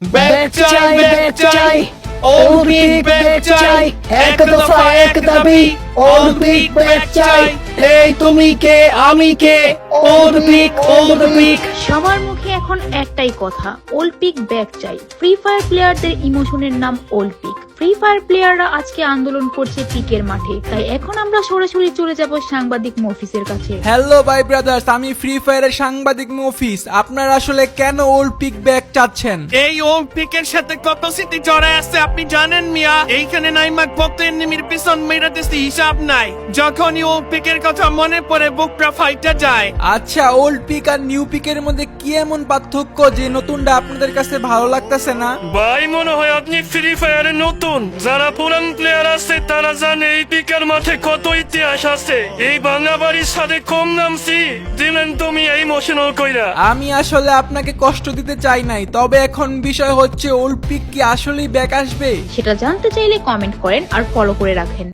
Bag চাই Olympic bag চাই এক দফা এক দাবি অলিম্পিক ব্যাগ চাই এই তুমি কে আমি কে অলিম্পিক সবার মুখে এখন একটাই কথা, অলিম্পিক ব্যাগ চাই। ফ্রি ফায়ার প্লেয়ারদের ইমোশনের নাম অলিম্পিক। ফ্রি ফায়ার প্লেয়াররা আজকে আন্দোলন করছে পিকের মাঠে, তাই এখন আমরা সরাসরি চলে যাব সাংবাদিক মফিসের কাছে। হ্যালো ভাই ব্রাদার্স, আমি ফ্রি ফায়ারের সাংবাদিক মফিস। আপনারা আসলে কেন অলিম্পিক ব্যাগ চাচ্ছেন? এই অলিম্পিকের সাথে কত স্মৃতি জড়ায় আছে আপনি জানেন মিয়া? এইখানে নাইমা কত এনিমির পিছন মেরাতেছি হিসাব নাই। যখনই অলিম্পিকের কথা মনে পড়ে বুকটা ফাইটা যায়। আচ্ছা, ওল্ড পিক আর নিউ পিকের মধ্যে কি এমন পার্থক্য যে নতুনটা আপনাদের কাছে ভালো লাগতেছে না? ভাই মনে হয় আপনি ফ্রি ফায়ারে নতুন। যারা পুরান প্লেয়ার আছে তারা জানে এই পিকের মাঠে কত ইতিহাস আছে। এই বাংলা বাড়ির সাথে কম নামছি দিলেন তুমি এই ইমোশনাল কইরা। আমি আসলে আপনাকে কষ্ট দিতে চাই নাই, তবে এখন বিষয় হচ্ছে ওল্ড পিক কি আসলেই ব্যাক আসবে? সেটা জানতে চাইলে কমেন্ট করেন আর ফলো করে রাখেন।